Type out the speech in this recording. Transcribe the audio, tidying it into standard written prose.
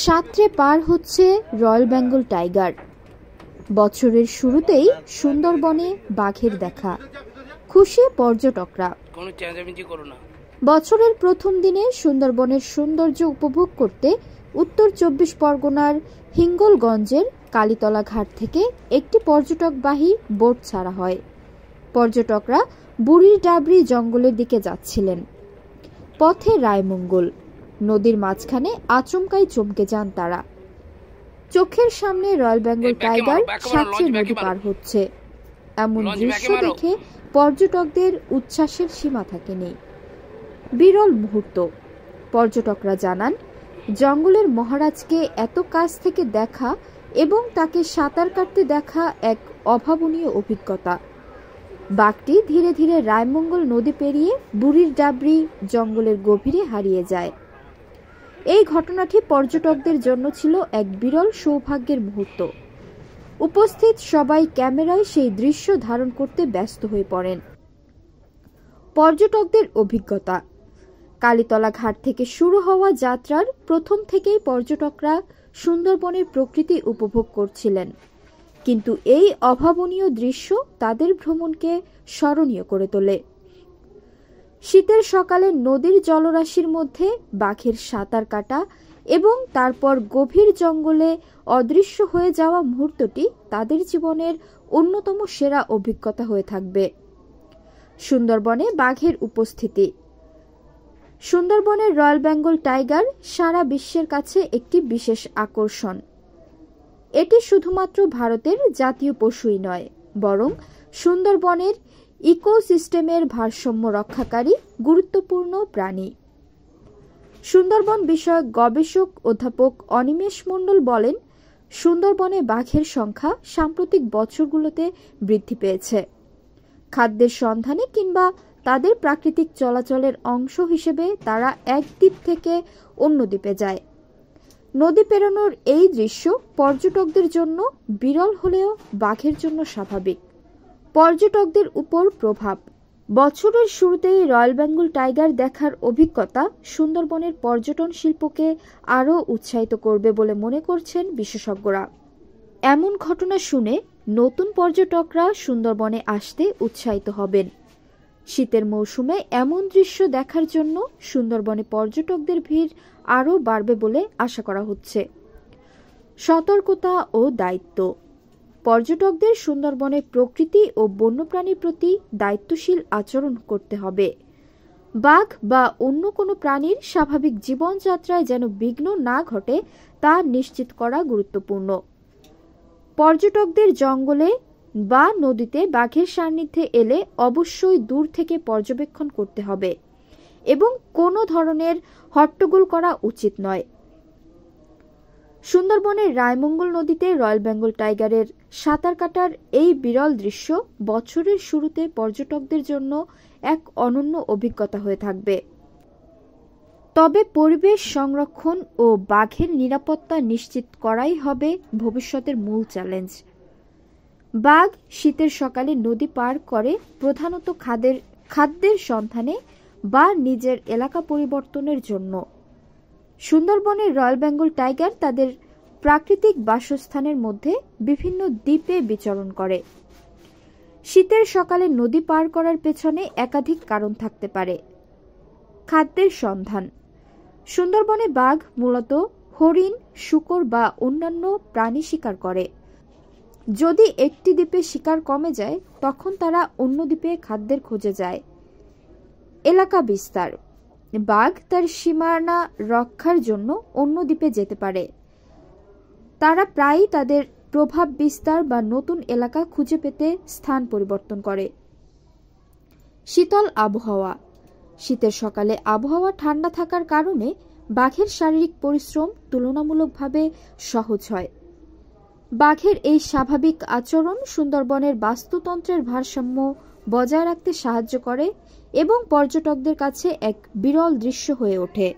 সাঁতরে পার হচ্ছে royal Bengal tiger. বছরের শুরুতেই সুন্দরবনে বাঘের দেখা, খুশি পর্যটকরা। বছরের প্রথম দিনে সুন্দরবনের সৌন্দর্য উপভোগ করতে উত্তর 24 পরগনার হিঙ্গলগঞ্জের কালীতলা ঘাট থেকে একটি পর্যটকবাহী বোট ছাড়া হয়। পর্যটকরা বুড়ির ডাবরি জঙ্গলের দিকে যাচ্ছিলেন। পথে রায়মঙ্গল নদীর মাঝখানে আচমকাই চমকে যান তারা। চোখের সামনে রয়্যাল বেঙ্গল টাইগার সাঁতরে নদী পার হচ্ছে। এমন দৃশ্য দেখে পর্যটকদের উচ্ছ্বাসের সীমা থাকেনি। বিরল মুহূর্ত। পর্যটকরা জানান, জঙ্গলের মহারাজকে এত কাছ থেকে দেখা এবং তাকে সাঁতার কাটতে দেখা এক অভাবনীয় অভিজ্ঞতা। বাঘটি ধীরে ধীরে রায়মঙ্গল নদী পেরিয়ে বুড়ির ডাবরি জঙ্গলের গভীরে হারিয়ে যায়। এই ঘটনাটি পর্যটকদের জন্য ছিল এক বিরল সৌভাগ্যের মুহূর্ত। উপস্থিত সবাই ক্যামেরায় সেই দৃশ্য ধারণ করতে ব্যস্ত হয়ে পড়েন। পর্যটকদের অভিজ্ঞতা। কালীতলা ঘাট থেকে শুরু হওয়া যাত্রার প্রথম থেকেই পর্যটকরা সুন্দরবনের প্রকৃতি উপভোগ করছিলেন, কিন্তু এই অভাবনীয় দৃশ্য তাদের ভ্রমণকে স্মরণীয় করে তোলে। শীতের সকালে নদীর জলরাশির মধ্যে বাঘের সাঁতার কাটা এবং তারপর গভীর জঙ্গলে অদৃশ্য হয়ে যাওয়া মুহূর্তটি তাদের জীবনের অন্যতম সেরা অভিজ্ঞতা হয়ে থাকবে। সুন্দরবনে বাঘের উপস্থিতি। সুন্দরবনের রয়্যাল বেঙ্গল টাইগার সারা বিশ্বের কাছে একটি বিশেষ আকর্ষণ। এটি শুধুমাত্র ভারতের জাতীয় পশুই নয়, বরং সুন্দরবনের ইকোসিস্টেমের ভারসাম্য রক্ষাকারী গুরুত্বপূর্ণ প্রাণী। সুন্দরবন বিষয়ক গবেষক অধ্যাপক অনিমেষ মণ্ডল বলেন, সুন্দরবনে বাঘের সংখ্যা সাম্প্রতিক বছরগুলোতে বৃদ্ধি পেয়েছে। খাদ্যের সন্ধানে কিংবা তাদের প্রাকৃতিক চলাচলের অংশ হিসেবে তারা এক দ্বীপ থেকে অন্য দ্বীপে যায়। নদী পেরোনোর এই দৃশ্য পর্যটকদের জন্য বিরল হলেও বাঘের জন্য স্বাভাবিক। পর্যটকদের উপর প্রভাব। বছরের শুরুতেই রয়্যাল বেঙ্গল টাইগার দেখার অভিজ্ঞতা সুন্দরবনের পর্যটন শিল্পকে আরও উৎসাহিত করবে বলে মনে করছেন বিশেষজ্ঞরা। এমন ঘটনা শুনে নতুন পর্যটকরা সুন্দরবনে আসতে উৎসাহিত হবেন। শীতের মৌসুমে এমন দৃশ্য দেখার জন্য সুন্দরবনে পর্যটকদের ভিড় আরও বাড়বে বলে আশা করা হচ্ছে। সতর্কতা ও দায়িত্ব। পর্যটকদের সুন্দরবনের প্রকৃতি ও বন্যপ্রাণীর প্রতি দায়িত্বশীল আচরণ করতে হবে। বাঘ বা অন্য কোনো প্রাণীর স্বাভাবিক জীবনযাত্রায় যেন বিঘ্ন না ঘটে তা নিশ্চিত করা গুরুত্বপূর্ণ। পর্যটকদের জঙ্গলে বা নদীতে বাঘের সান্নিধ্যে এলে অবশ্যই দূর থেকে পর্যবেক্ষণ করতে হবে এবং কোনো ধরনের হট্টগোল করা উচিত নয়। সুন্দরবনের রায়মঙ্গল নদীতে রয়্যাল বেঙ্গল টাইগারের সাঁতার কাটার এই বিরল দৃশ্য বছরের শুরুতে পর্যটকদের জন্য এক অনন্য অভিজ্ঞতা হয়ে থাকবে। তবে পরিবেশ সংরক্ষণ ও বাঘের নিরাপত্তা নিশ্চিত করাই হবে ভবিষ্যতের মূল চ্যালেঞ্জ। বাঘ শীতের সকালে নদী পার করে প্রধানত খাদ্যের সন্ধানে বা নিজের এলাকা পরিবর্তনের জন্য। সুন্দরবনের রয়্যাল বেঙ্গল টাইগার তাদের প্রাকৃতিক বাসস্থানের মধ্যে বিভিন্ন দ্বীপে বিচরণ করে। শীতের সকালে নদী পার করার পেছনে একাধিক কারণ থাকতে পারে। খাদ্যের সন্ধান। সুন্দরবনে বাঘ মূলত হরিণ, শূকর বা অন্যান্য প্রাণী শিকার করে। যদি একটি দ্বীপে শিকার কমে যায়, তখন তারা অন্য দ্বীপে খাদ্যের খোঁজে যায়। এলাকা বিস্তার। বাঘ তার সীমানা রক্ষার জন্য অন্য দ্বীপে যেতে পারে। তারা প্রায়ই তাদের প্রভাব বিস্তার বা নতুন এলাকা খুঁজে পেতে স্থান পরিবর্তন করে। শীতল আবহাওয়া। শীতের সকালে আবহাওয়া ঠান্ডা থাকার কারণে বাঘের শারীরিক পরিশ্রম তুলনামূলকভাবে সহজ হয়। বাঘের এই স্বাভাবিক আচরণ সুন্দরবনের বাস্তুতন্ত্রের ভারসাম্য বজায় রাখতে সাহায্য করে এবং পর্যটকদের কাছে এক বিরল দৃশ্য হয়ে ওঠে।